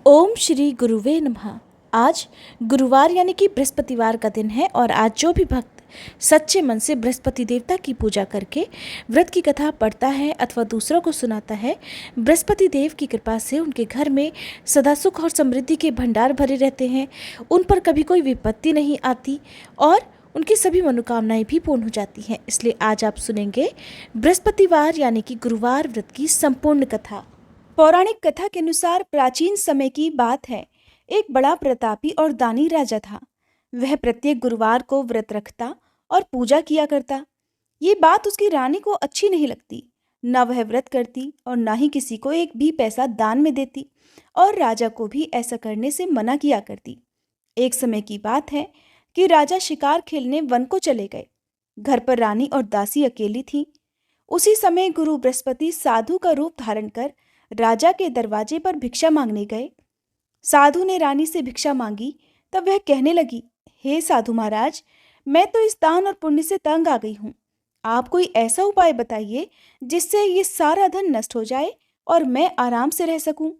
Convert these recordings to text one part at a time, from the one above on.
ओम श्री गुरुवे नमः। आज गुरुवार यानी कि बृहस्पतिवार का दिन है और आज जो भी भक्त सच्चे मन से बृहस्पति देवता की पूजा करके व्रत की कथा पढ़ता है अथवा दूसरों को सुनाता है, बृहस्पति देव की कृपा से उनके घर में सदा सुख और समृद्धि के भंडार भरे रहते हैं। उन पर कभी कोई विपत्ति नहीं आती और उनकी सभी मनोकामनाएं भी पूर्ण हो जाती हैं। इसलिए आज आप सुनेंगे बृहस्पतिवार यानी कि गुरुवार व्रत की संपूर्ण कथा। पौराणिक कथा के अनुसार प्राचीन समय की बात है। एक बड़ा प्रतापी और दानी राजा था। वह प्रत्येक गुरुवार को व्रत रखता और पूजा किया करता। ये बात उसकी रानी को अच्छी नहीं लगती। न वह व्रत करती और न ही किसी को एक भी पैसा दान में देती और राजा को भी ऐसा करने से मना किया करती। एक समय की बात है कि राजा शिकार खेलने वन को चले गए। घर पर रानी और दासी अकेली थी। उसी समय गुरु बृहस्पति साधु का रूप धारण कर राजा के दरवाजे पर भिक्षा मांगने गए। साधु ने रानी से भिक्षा मांगी। तब वह कहने लगी, हे साधु महाराज, मैं तो इस दान और पुण्य से तंग आ गई हूँ। आप कोई ऐसा उपाय बताइए जिससे ये सारा धन नष्ट हो जाए और मैं आराम से रह सकूं।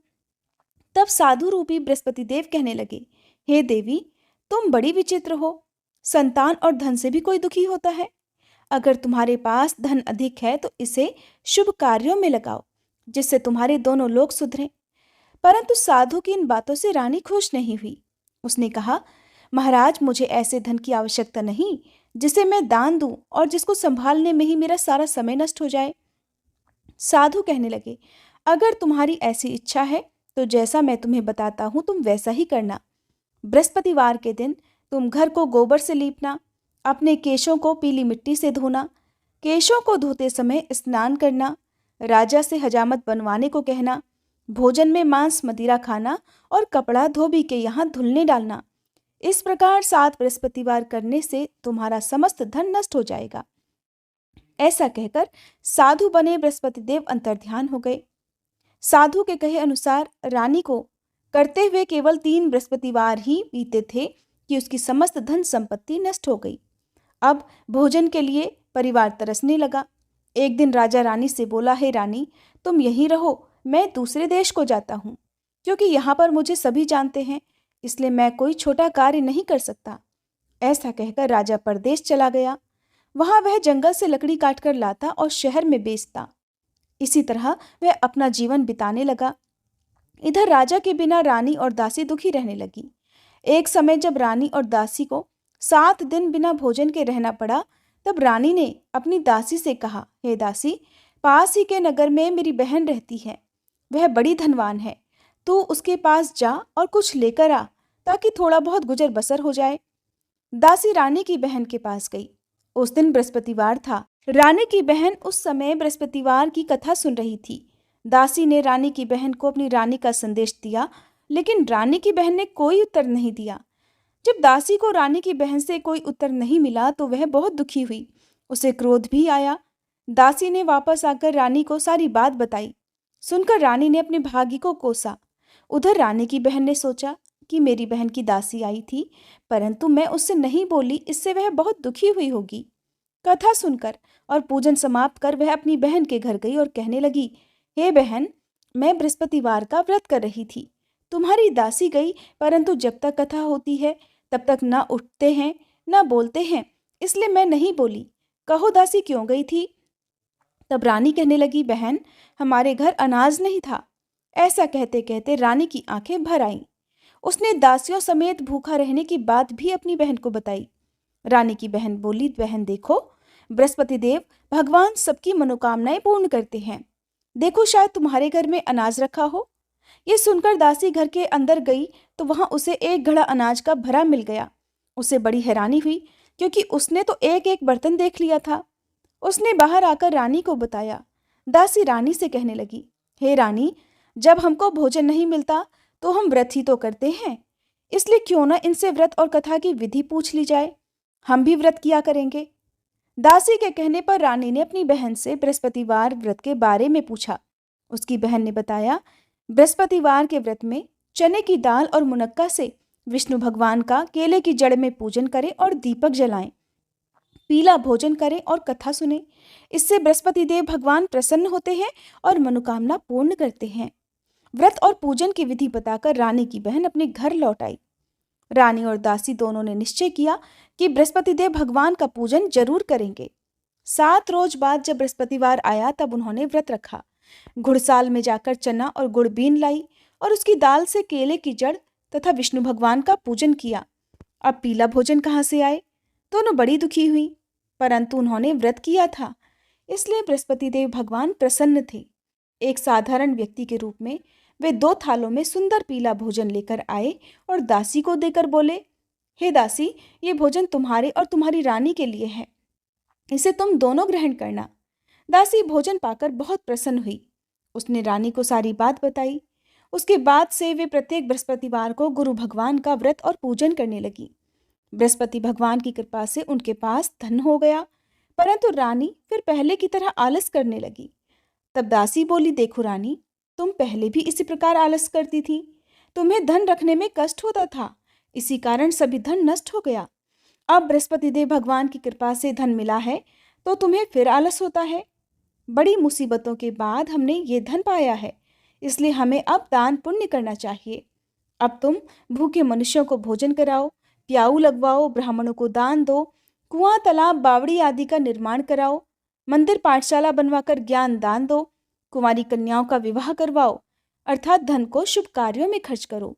तब साधु रूपी बृहस्पति देव कहने लगे, हे देवी, तुम बड़ी विचित्र हो। संतान और धन से भी कोई दुखी होता है। अगर तुम्हारे पास धन अधिक है तो इसे शुभ कार्यों में लगाओ, जिससे तुम्हारे दोनों लोग सुधरें। परंतु साधु की इन बातों से रानी खुश नहीं हुई। उसने कहा, महाराज, मुझे ऐसे धन की आवश्यकता नहीं जिसे मैं दान दूं और जिसको संभालने में ही मेरा सारा समय नष्ट हो जाए। साधु कहने लगे, अगर तुम्हारी ऐसी इच्छा है तो जैसा मैं तुम्हें बताता हूं तुम वैसा ही करना। बृहस्पतिवार के दिन तुम घर को गोबर से लीपना, अपने केशों को पीली मिट्टी से धोना, केशों को धोते समय स्नान करना, राजा से हजामत बनवाने को कहना, भोजन में मांस मदिरा खाना और कपड़ा धोबी के यहाँ धुलने डालना। इस प्रकार 7 बृहस्पतिवार करने से तुम्हारा समस्त धन नष्ट हो जाएगा। ऐसा कहकर साधु बने बृहस्पति देव अंतर्ध्यान हो गए। साधु के कहे अनुसार रानी को करते हुए केवल 3 बृहस्पतिवार ही बीते थे कि उसकी समस्त धन संपत्ति नष्ट हो गई। अब भोजन के लिए परिवार तरसने लगा। एक दिन राजा रानी से बोला, हे रानी, तुम यहीं रहो, मैं दूसरे देश को जाता हूँ, क्योंकि यहाँ पर मुझे सभी जानते हैं, इसलिए मैं कोई छोटा कार्य नहीं कर सकता। ऐसा कहकर राजा परदेश चला गया। वहां वह जंगल से लकड़ी काटकर लाता और शहर में बेचता। इसी तरह वह अपना जीवन बिताने लगा। इधर राजा के बिना रानी और दासी दुखी रहने लगी। एक समय जब रानी और दासी को 7 दिन बिना भोजन के रहना पड़ा, तब रानी ने अपनी दासी से कहा, हे दासी, पास ही के नगर में मेरी बहन रहती है। वह बड़ी धनवान है। तू उसके पास जा और कुछ लेकर आ, ताकि थोड़ा बहुत गुजर बसर हो जाए। दासी रानी की बहन के पास गई। उस दिन बृहस्पतिवार था। रानी की बहन उस समय बृहस्पतिवार की कथा सुन रही थी। दासी ने रानी की बहन को अपनी रानी का संदेश दिया, लेकिन रानी की बहन ने कोई उत्तर नहीं दिया। जब दासी को रानी की बहन से कोई उत्तर नहीं मिला तो वह बहुत दुखी हुई। उसे क्रोध भी आया। दासी ने वापस आकर रानी को सारी बात बताई। सुनकर रानी ने अपने भाग्य को कोसा। उधर रानी की बहन ने सोचा कि मेरी बहन की दासी आई थी, परंतु मैं उससे नहीं बोली, इससे वह बहुत दुखी हुई होगी। कथा सुनकर और पूजन समाप्त कर वह अपनी बहन के घर गई और कहने लगी, हे बहन, मैं बृहस्पतिवार का व्रत कर रही थी। तुम्हारी दासी गई, परंतु जब तक कथा होती है तब तक ना उठते हैं ना बोलते हैं, इसलिए मैं नहीं बोली। कहो दासी क्यों गई थी? तब रानी कहने लगी, बहन, हमारे घर अनाज नहीं था। ऐसा कहते कहते रानी की आंखें भर आईं। उसने दासियों समेत भूखा रहने की बात भी अपनी बहन को बताई। रानी की बहन बोली, बहन देखो, बृहस्पति देव भगवान सबकी मनोकामनाएं पूर्ण करते हैं। देखो, शायद तुम्हारे घर में अनाज रखा हो। ये सुनकर दासी घर के अंदर गई तो वहां उसे एक घड़ा अनाज का भरा मिल गया। उसे बड़ी हैरानी हुई, क्योंकि उसने तो एक एक बर्तन देख लिया था। उसने बाहर आकर रानी को बताया। दासी रानी से कहने लगी, हे रानी, जब हमको भोजन नहीं मिलता तो हम व्रत ही तो करते हैं, इसलिए क्यों ना इनसे व्रत और कथा की विधि पूछ ली जाए। हम भी व्रत किया करेंगे। दासी के कहने पर रानी ने अपनी बहन से बृहस्पतिवार व्रत के बारे में पूछा। उसकी बहन ने बताया, बृहस्पतिवार के व्रत में चने की दाल और मुनक्का से विष्णु भगवान का केले की जड़ में पूजन करें और दीपक जलाएं, पीला भोजन करें और कथा सुने। इससे बृहस्पति देव भगवान प्रसन्न होते हैं और मनोकामना पूर्ण करते हैं। व्रत और पूजन की विधि बताकर रानी की बहन अपने घर लौट आई। रानी और दासी दोनों ने निश्चय किया कि बृहस्पति देव भगवान का पूजन जरूर करेंगे। 7 रोज बाद जब बृहस्पतिवार आया तब उन्होंने व्रत रखा। घुड़साल में जाकर चना और गुड़ बीन लाई और उसकी दाल से केले की जड़ तथा विष्णु भगवान का पूजन किया। अब पीला भोजन कहाँ से आए? दोनों बड़ी दुखी हुई, परंतु उन्होंने व्रत किया था, इसलिए बृहस्पति देव भगवान प्रसन्न थे। एक साधारण व्यक्ति के रूप में वे 2 थालों में सुंदर पीला भोजन लेकर आए और दासी को देकर बोले, हे दासी, ये भोजन तुम्हारे और तुम्हारी रानी के लिए है, इसे तुम दोनों ग्रहण करना। दासी भोजन पाकर बहुत प्रसन्न हुई। उसने रानी को सारी बात बताई। उसके बाद से वे प्रत्येक बृहस्पतिवार को गुरु भगवान का व्रत और पूजन करने लगी। बृहस्पति भगवान की कृपा से उनके पास धन हो गया, परंतु रानी फिर पहले की तरह आलस करने लगी। तब दासी बोली, देखो रानी, तुम पहले भी इसी प्रकार आलस करती थी। तुम्हें धन रखने में कष्ट होता था, इसी कारण सभी धन नष्ट हो गया। अब बृहस्पति देव भगवान की कृपा से धन मिला है तो तुम्हें फिर आलस होता है। बड़ी मुसीबतों के बाद हमने ये धन पाया है, इसलिए हमें अब दान पुण्य करना चाहिए। अब तुम भूखे मनुष्यों को भोजन कराओ, प्याऊ लगवाओ, ब्राह्मणों को दान दो, कुआं तालाब बावड़ी आदि का निर्माण कराओ, मंदिर पाठशाला बनवाकर ज्ञान दान दो, कुंवारी कन्याओं का विवाह करवाओ, अर्थात धन को शुभ कार्यों में खर्च करो,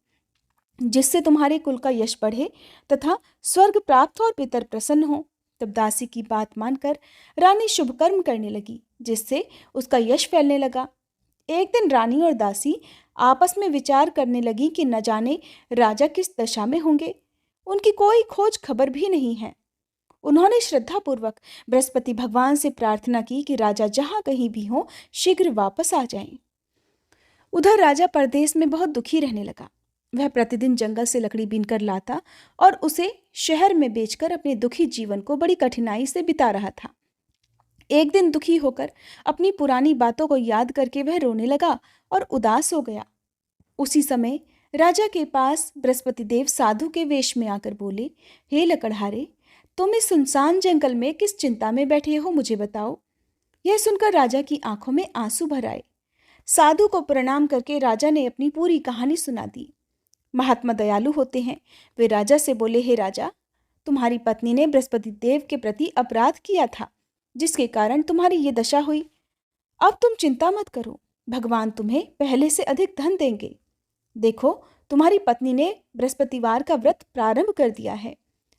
जिससे तुम्हारे कुल का यश बढ़े तथा स्वर्ग प्राप्त हो और पितर प्रसन्न हो। तब दासी की बात मानकर रानी शुभ कर्म करने लगी, जिससे उसका यश फैलने लगा। एक दिन रानी और दासी आपस में विचार करने लगी कि न जाने राजा किस दशा में होंगे, उनकी कोई खोज खबर भी नहीं है। उन्होंने श्रद्धापूर्वक बृहस्पति भगवान से प्रार्थना की कि राजा जहां कहीं भी हो शीघ्र वापस आ जाएं। उधर राजा परदेश में बहुत दुखी रहने लगा। वह प्रतिदिन जंगल से लकड़ी बीनकर लाता और उसे शहर में बेचकर अपने दुखी जीवन को बड़ी कठिनाई से बिता रहा था। एक दिन दुखी होकर अपनी पुरानी बातों को याद करके वह रोने लगा और उदास हो गया। उसी समय राजा के पास बृहस्पति देव साधु के वेश में आकर बोले, हे लकड़हारे, तुम इस सुनसान जंगल में किस चिंता में बैठे हो, मुझे बताओ। यह सुनकर राजा की आंखों में आंसू भर आए। साधु को प्रणाम करके राजा ने अपनी पूरी कहानी सुना दी। महात्मा दयालु होते हैं। वे राजा से बोले, हे राजा, तुम्हारी पत्नी ने बृहस्पति देव के प्रति अपराध किया था, जिसके कारण तुम्हारी ये दशा हुई। अब तुम चिंता मत करो, भगवान तुम्हें पहले से अधिक धन देंगे। देखो, तुम्हारी पत्नी ने बृहस्पतिवार का व्रत प्रारंभ कर दिया है।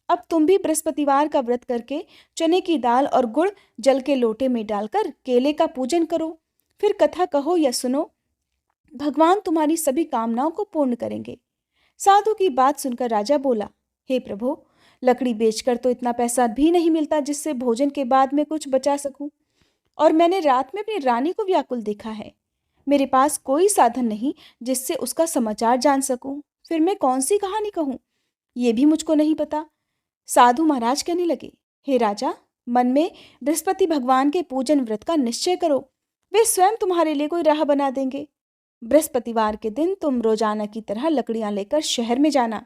अब तुम भी बृहस्पतिवार का व्रत करके चने की दाल और गुड़ जल के लोटे में डालकर केले का पूजन करो, फिर कथा कहो या सुनो। भगवान तुम्हारी सभी कामनाओं को पूर्ण करेंगे। साधु की बात सुनकर राजा बोला, हे प्रभु, लकड़ी बेचकर तो इतना पैसा भी नहीं मिलता जिससे भोजन के बाद में कुछ बचा सकूं, और मैंने रात में अपनी रानी को व्याकुल देखा है। मेरे पास कोई साधन नहीं जिससे उसका समाचार जान सकूं, फिर मैं कौन सी कहानी कहूं, ये भी मुझको नहीं पता। साधु महाराज कहने लगे, हे राजा, मन में बृहस्पति भगवान के पूजन व्रत का निश्चय करो, वे स्वयं तुम्हारे लिए कोई राह बना देंगे। बृहस्पतिवार के दिन तुम रोजाना की तरह लकड़ियां लेकर शहर में जाना।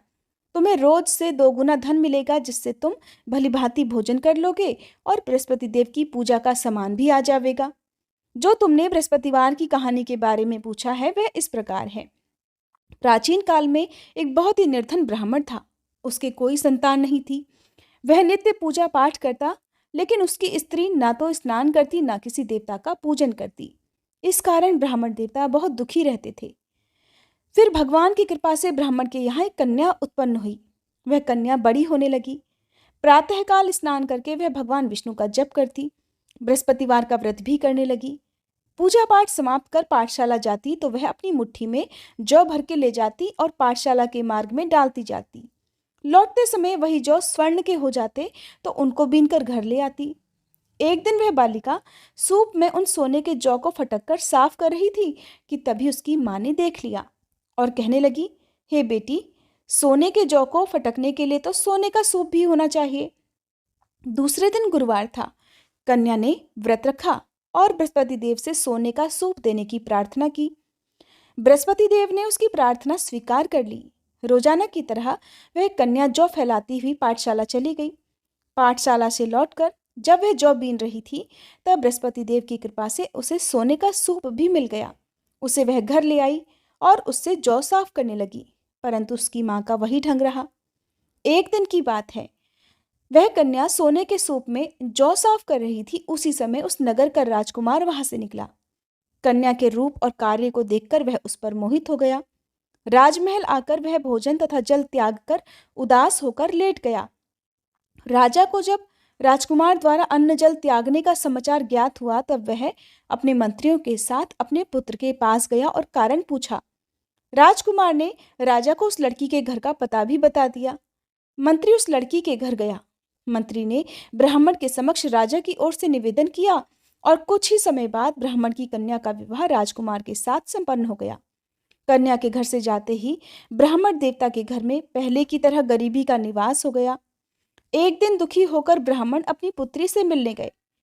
तुम्हें रोज से 2 गुना धन मिलेगा, जिससे तुम भलीभांति भोजन कर लोगे और बृहस्पति देव की पूजा का सामान भी आ जाएगा। जो तुमने बृहस्पतिवार की कहानी के बारे में पूछा है वह इस प्रकार है। प्राचीन काल में एक बहुत ही निर्धन ब्राह्मण था। उसके कोई संतान नहीं थी। वह नित्य पूजा पाठ करता, लेकिन उसकी स्त्री ना तो स्नान करती ना किसी देवता का पूजन करती। इस कारण ब्राह्मण देवता बहुत दुखी रहते थे। फिर भगवान की कृपा से ब्राह्मण के यहाँ एक कन्या उत्पन्न हुई। वह कन्या बड़ी होने लगी। प्रातःकाल स्नान करके वह भगवान विष्णु का जप करती, बृहस्पतिवार का व्रत भी करने लगी। पूजा पाठ समाप्त कर पाठशाला जाती तो वह अपनी मुट्ठी में जौ भर के ले जाती और पाठशाला के मार्ग में डालती जाती। लौटते समय वही जौ स्वर्ण के हो जाते तो उनको बीनकर घर ले आती। एक दिन वह बालिका सूप में उन सोने के जौ को फटक कर साफ कर रही थी कि तभी उसकी माँ ने देख लिया और कहने लगी, हे बेटी, सोने के जौ को फटकने के लिए तो सोने का सूप भी होना चाहिए। दूसरे दिन गुरुवार था। कन्या ने व्रत रखा और बृहस्पति देव से सोने का सूप देने की प्रार्थना की। बृहस्पति देव ने उसकी प्रार्थना स्वीकार कर ली। रोजाना की तरह वह कन्या जौ फैलाती हुई पाठशाला चली गई। पाठशाला से लौटकर जब वह जौ बीन रही थी तब बृहस्पति देव की कृपा से उसे सोने का सूप भी मिल गया। उसे वह घर ले आई और उससे जौ साफ करने लगी, परंतु उसकी माँ का वही ढंग रहा। एक दिन की बात है, वह कन्या सोने के सूप में जौ साफ कर रही थी। उसी समय उस नगर का राजकुमार वहां से निकला। कन्या के रूप और कार्य को देखकर वह उस पर मोहित हो गया। राजमहल आकर वह भोजन तथा जल त्याग कर उदास होकर लेट गया। राजा को जब राजकुमार द्वारा अन्न जल त्यागने का समाचार ज्ञात हुआ, तब वह अपने मंत्रियों के साथ अपने पुत्र के पास गया और कारण पूछा। राजकुमार ने राजा को उस लड़की के घर का पता भी बता दिया। मंत्री उस लड़की के घर गया। मंत्री ने ब्राह्मण के समक्ष राजा की ओर से निवेदन किया और कुछ ही समय बाद ब्राह्मण की कन्या का विवाह राजकुमार के साथ संपन्न हो गया। कन्या के घर से जाते ही ब्राह्मण देवता के घर में पहले की तरह गरीबी का निवास हो गया। एक दिन दुखी होकर ब्राह्मण अपनी पुत्री से मिलने गए।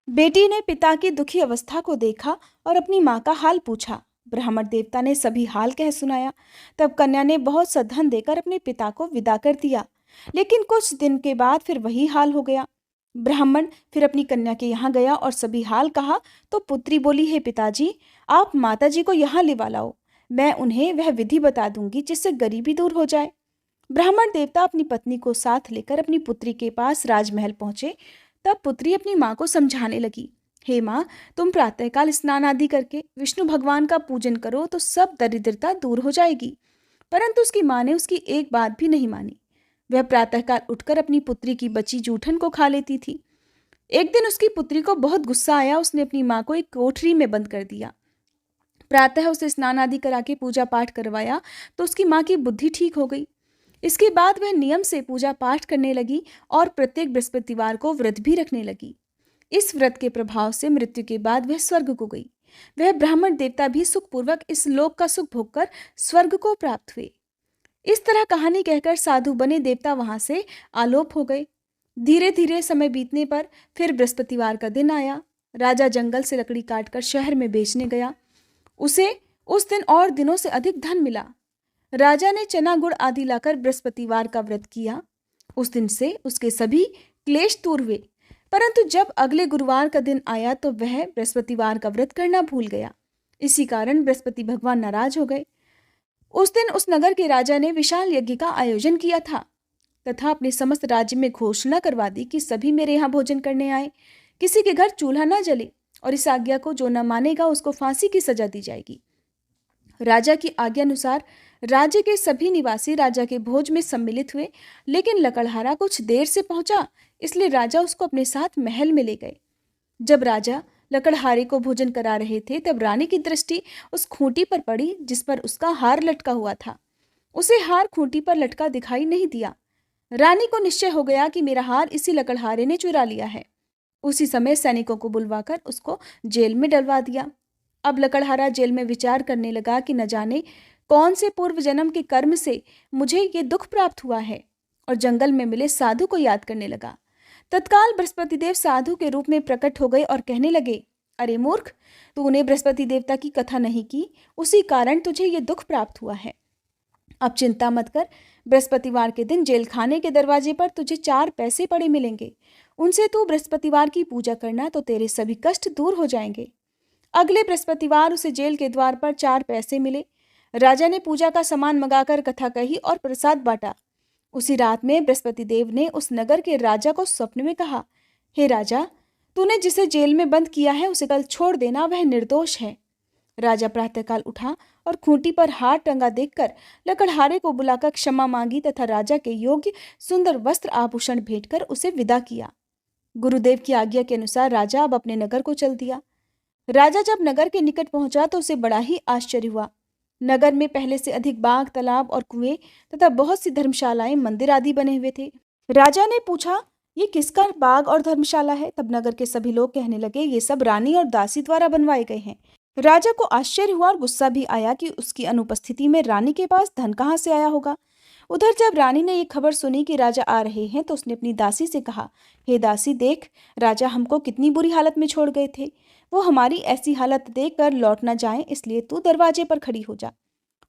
बेटी ने पिता की दुखी अवस्था को देखा और अपनी माँ का हाल पूछा। ब्राह्मण देवता ने सभी हाल कह सुनाया। तब कन्या ने बहुत सा धन देकर अपने पिता को विदा कर दिया, लेकिन कुछ दिन के बाद फिर वही हाल हो गया। ब्राह्मण फिर अपनी कन्या के यहाँ गया और सभी हाल कहा तो पुत्री बोली, हे पिताजी, आप माताजी को यहाँ लिवा लाओ, मैं उन्हें वह विधि बता दूंगी जिससे गरीबी दूर हो जाए। ब्राह्मण देवता अपनी पत्नी को साथ लेकर अपनी पुत्री के पास राजमहल पहुंचे। तब पुत्री अपनी माँ को समझाने लगी, हे माँ, तुम प्रातःकाल स्नान आदि करके विष्णु भगवान का पूजन करो तो सब दरिद्रता दूर हो जाएगी। परंतु उसकी माँ ने उसकी एक बात भी नहीं मानी। वह प्रातःकाल उठकर अपनी पुत्री की बची जूठन को खा लेती थी। एक दिन उसकी पुत्री को बहुत गुस्सा आया। उसने अपनी माँ को एक कोठरी में बंद कर दिया। प्रातः उसे स्नान आदि करा के पूजा पाठ करवाया तो उसकी माँ की बुद्धि ठीक हो गई। इसके बाद वह नियम से पूजा पाठ करने लगी और प्रत्येक बृहस्पतिवार को व्रत भी रखने लगी। इस व्रत के प्रभाव से मृत्यु के बाद वह स्वर्ग को गई। वह ब्राह्मण देवता भी सुखपूर्वक इस लोक का सुख भोगकर स्वर्ग को प्राप्त हुए। इस तरह कहानी कहकर साधु बने देवता वहां से आलोप हो गए। धीरे धीरे समय बीतने पर फिर बृहस्पतिवार का दिन आया। राजा जंगल से लकड़ी काटकर शहर में बेचने गया। उसे उस दिन और दिनों से अधिक धन मिला। राजा ने चना गुड़ आदि लाकर बृहस्पतिवार का व्रत किया। उस दिन से उसके सभी क्लेश दूर हुए। परंतु जब अगले गुरुवार का दिन आया तो वह बृहस्पतिवार का व्रत करना भूल गया। इसी कारण बृहस्पति भगवान नाराज हो गए। उस दिन उस नगर के राजा ने विशाल यज्ञ का आयोजन किया था तथा अपने समस्त राज्य में घोषणा करवा दी कि सभी मेरे यहाँ भोजन करने आए, किसी के घर चूल्हा न जले और इस आज्ञा को जो न मानेगा उसको फांसी की सजा दी जाएगी। राजा की आज्ञा अनुसार राज्य के सभी निवासी राजा के भोज में सम्मिलित हुए, लेकिन लकड़हारा कुछ देर से पहुंचा, इसलिए राजा उसको अपने साथ महल में ले गए। जब राजा लकड़हारे को भोजन करा रहे थे तब रानी की दृष्टि उस खूंटी पर पड़ी जिस पर उसका हार लटका हुआ था। उसे हार खूंटी पर लटका दिखाई नहीं दिया। रानी को निश्चय हो गया कि मेरा हार इसी लकड़हारे ने चुरा लिया है। उसी समय सैनिकों को बुलवाकर उसको जेल में डलवा दिया। अब लकड़हारा जेल में विचार करने लगा कि न जाने कौन से पूर्व जन्म के कर्म से मुझे ये दुख प्राप्त हुआ है, और जंगल में मिले साधु को याद करने लगा। तत्काल बृहस्पति देव साधु के रूप में प्रकट हो गए और कहने लगे, अरे मूर्ख, तूने बृहस्पति देवता की कथा नहीं की, उसी कारण तुझे ये दुख प्राप्त हुआ है। अब चिंता मत कर, बृहस्पतिवार के दिन जेल खाने के दरवाजे पर तुझे 4 पैसे पड़े मिलेंगे। उनसे तू बृहस्पतिवार की पूजा करना तो तेरे सभी कष्ट दूर हो जाएंगे। अगले बृहस्पतिवार उसे जेल के द्वार पर 4 पैसे मिले। राजा ने पूजा का सामान मंगाकर कथा कही और प्रसाद बांटा। उसी रात में बृहस्पति देव ने उस नगर के राजा को स्वप्न में कहा, हे राजा, तूने जिसे जेल में बंद किया है उसे कल छोड़ देना, वह निर्दोष है। राजा प्रातःकाल उठा और खूंटी पर हार टंगा देखकर लकड़हारे को बुलाकर क्षमा मांगी तथा राजा के योग्य सुंदर वस्त्र आभूषण भेंटकर उसे विदा किया। गुरुदेव की आज्ञा के अनुसार राजा अब अपने नगर को चल दिया। राजा जब नगर के निकट पहुंचा तो उसे बड़ा ही आश्चर्य हुआ। नगर में पहले से अधिक बाग, तालाब और कुएं तथा बहुत सी धर्मशालाएं, मंदिर आदि बने हुए थे। राजा ने पूछा, ये किसका बाग और धर्मशाला है? तब नगर के सभी लोग कहने लगे, ये सब रानी और दासी द्वारा बनवाए गए हैं। राजा को आश्चर्य हुआ और गुस्सा भी आया कि उसकी अनुपस्थिति में रानी के पास धन कहाँ से आया होगा। उधर जब रानी ने ये खबर सुनी कि राजा आ रहे हैं तो उसने अपनी दासी से कहा, हे दासी, देख, राजा हमको कितनी बुरी हालत में छोड़ गए थे। वो हमारी ऐसी हालत देखकर लौट न जाएं, इसलिए तू दरवाजे पर खड़ी हो जा।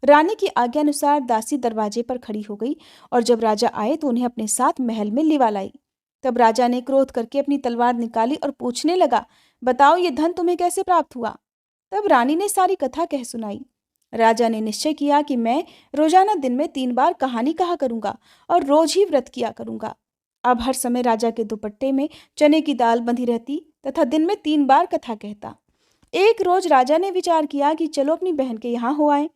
रानी की आज्ञा अनुसार दासी दरवाजे पर खड़ी हो गई और जब राजा आए तो उन्हें अपने साथ महल में लिवा लाई। तब राजा ने क्रोध करके अपनी तलवार निकाली और पूछने लगा, बताओ, ये धन तुम्हें कैसे प्राप्त हुआ? तब रानी ने सारी कथा कह सुनाई। राजा ने निश्चय किया कि मैं रोजाना दिन में 3 बार कहानी कहा करूंगा और रोज ही व्रत किया करूंगा। अब हर समय राजा के दुपट्टे में चने की दाल बंधी रहती तथा दिन में 3 बार कथा कहता। एक रोज राजा ने विचार किया कि चलो अपनी बहन के यहाँ हो आए।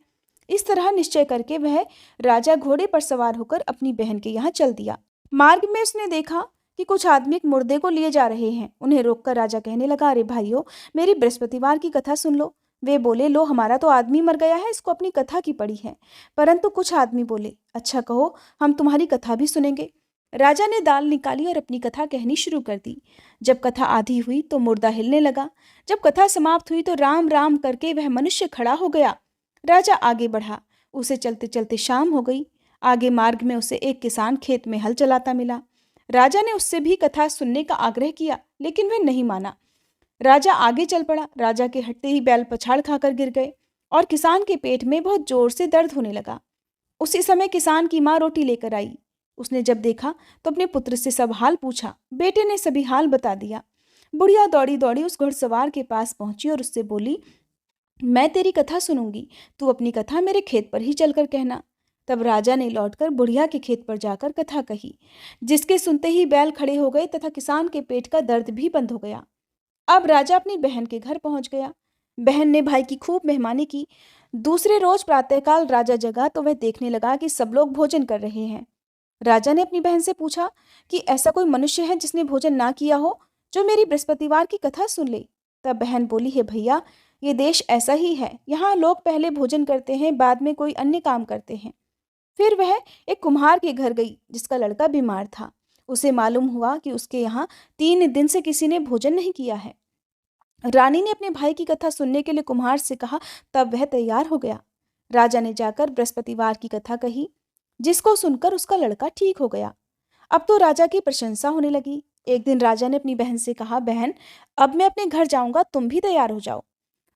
इस तरह निश्चय करके वह राजा घोड़े पर सवार होकर अपनी बहन के यहाँ चल दिया। मार्ग में उसने देखा कि कुछ आदमी एक मुर्दे को लिए जा रहे हैं। उन्हें रोककर राजा कहने लगा, अरे भाइयों, मेरी बृहस्पतिवार की कथा सुन लो। वे बोले, लो, हमारा तो आदमी मर गया है, इसको अपनी कथा की पड़ी है। परंतु कुछ आदमी बोले, अच्छा कहो, हम तुम्हारी कथा भी सुनेंगे। राजा ने दाल निकाली और अपनी कथा कहनी शुरू कर दी। जब कथा आधी हुई तो मुर्दा हिलने लगा। जब कथा समाप्त हुई तो राम राम करके वह मनुष्य खड़ा हो गया। राजा आगे बढ़ा। उसे चलते चलते शाम हो गई। आगे मार्ग में उसे एक किसान खेत में हल चलाता मिला। राजा ने उससे भी कथा सुनने का आग्रह किया, लेकिन वह नहीं माना। राजा आगे चल पड़ा। राजा के हटते ही बैल पछाड़ खाकर गिर गए और किसान के पेट में बहुत जोर से दर्द होने लगा। उसी समय किसान की माँ रोटी लेकर आई। उसने जब देखा तो अपने पुत्र से सब हाल पूछा। बेटे ने सभी हाल बता दिया। बुढ़िया दौड़ी दौड़ी उस घुड़सवार के पास पहुंची और उससे बोली, मैं तेरी कथा सुनूंगी, तू अपनी कथा मेरे खेत पर ही चलकर कहना। तब राजा ने लौटकर बुढ़िया के खेत पर जाकर कथा कही, जिसके सुनते ही बैल खड़े हो गए तथा किसान के पेट का दर्द भी बंद हो गया। अब राजा अपनी बहन के घर पहुंच गया। बहन ने भाई की खूब मेहमानी की। दूसरे रोज प्रातःकाल राजा जगा तो वह देखने लगा कि सब लोग भोजन कर रहे हैं। राजा ने अपनी बहन से पूछा कि ऐसा कोई मनुष्य है जिसने भोजन ना किया हो, जो मेरी बृहस्पतिवार की कथा सुन ले। तब बहन बोली, हे भैया, ये देश ऐसा ही है। यहाँ लोग पहले भोजन करते हैं, बाद में कोई अन्य काम करते हैं। फिर वह एक कुम्हार के घर गई जिसका लड़का बीमार था। उसे मालूम हुआ कि उसके यहाँ 3 दिन से किसी ने भोजन नहीं किया है। रानी ने अपने भाई की कथा सुनने के लिए कुम्हार से कहा। तब वह तैयार हो गया। राजा ने जाकर बृहस्पतिवार की कथा कही, जिसको सुनकर उसका लड़का ठीक हो गया। अब तो राजा की प्रशंसा होने लगी। एक दिन राजा ने अपनी बहन से कहा, बहन, अब मैं अपने घर जाऊंगा, तुम भी तैयार हो जाओ।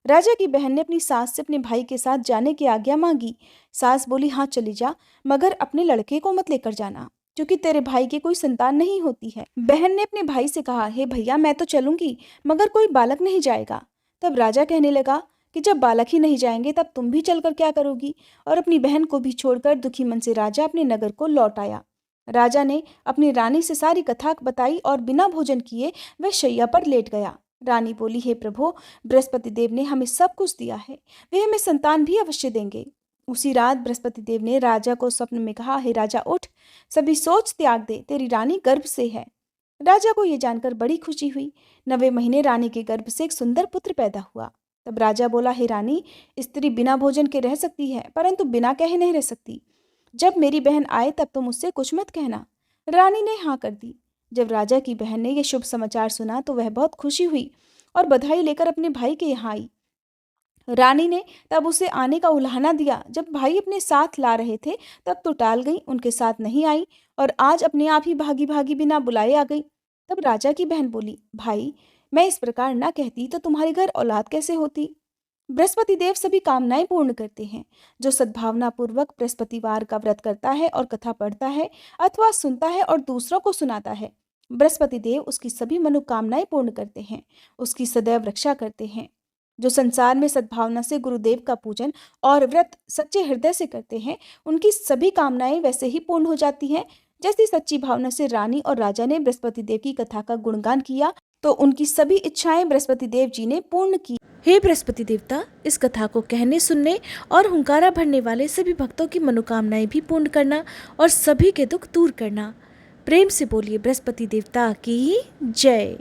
राजा की बहन ने अपनी सास से अपने भाई के साथ जाने की आज्ञा मांगी। सास बोली, हाँ चली जा, मगर अपने लड़के को मत लेकर जाना, क्योंकि तेरे भाई की कोई संतान नहीं होती है। बहन ने अपने भाई से कहा, हे भैया, मैं तो चलूंगी, मगर कोई बालक नहीं जाएगा। तब राजा कहने लगा कि जब बालक ही नहीं जाएंगे तब तुम भी चलकर क्या करोगी। और अपनी बहन को भी छोड़कर दुखी मन से राजा अपने नगर को लौट आया। राजा ने अपनी रानी से सारी कथा बताई और बिना भोजन किए वह शैया पर लेट गया। रानी बोली, हे प्रभु, बृहस्पति देव ने हमें सब कुछ दिया है, वे हमें संतान भी अवश्य देंगे। उसी रात बृहस्पति देव ने राजा को स्वप्न में कहा, हे राजा, उठ, सभी सोच त्याग दे, तेरी रानी गर्भ से है। राजा को ये जानकर बड़ी खुशी हुई। 9वें महीने रानी के गर्भ से एक सुंदर पुत्र पैदा हुआ। तब राजा बोला, हे रानी, स्त्री बिना भोजन के रह सकती है, परंतु बिना कहे नहीं रह सकती। जब मेरी बहन आए तब तुम उससे कुछ मत कहना। रानी ने हाँ कर दी। जब राजा की बहन ने यह शुभ समाचार सुना तो वह बहुत खुशी हुई और बधाई लेकर अपने भाई के यहाँ आई। रानी ने तब उसे आने का उलाहना दिया। जब भाई अपने साथ ला रहे थे तब तो टाल गई, उनके साथ नहीं आई और आज अपने आप ही भागी भागी बिना बुलाए आ गई। तब राजा की बहन बोली, भाई, मैं इस प्रकार ना कहती तो तुम्हारे घर औलाद कैसे होती। बृहस्पति देव सभी कामनाएं पूर्ण करते हैं। जो सद्भावना पूर्वक बृहस्पतिवार का व्रत करता है और कथा पढ़ता है अथवा सुनता है और दूसरों को सुनाता है, बृहस्पति देव उसकी सभी मनोकामनाएं पूर्ण करते हैं, उसकी सदैव रक्षा करते हैं। जो संसार में सद्भावना से गुरुदेव का पूजन और व्रत सच्चे हृदय से करते हैं, उनकी सभी कामनाएं वैसे ही पूर्ण हो जाती हैं जैसी सच्ची भावना से रानी और राजा ने बृहस्पति देव की कथा का गुणगान किया तो उनकी सभी इच्छाएं बृहस्पति देव जी ने पूर्ण की। हे बृहस्पति देवता, इस कथा को कहने, सुनने और हुंकारा भरने वाले सभी भक्तों की मनोकामनाएं भी पूर्ण करना और सभी के दुख दूर करना। प्रेम से बोलिए बृहस्पति देवता की जय।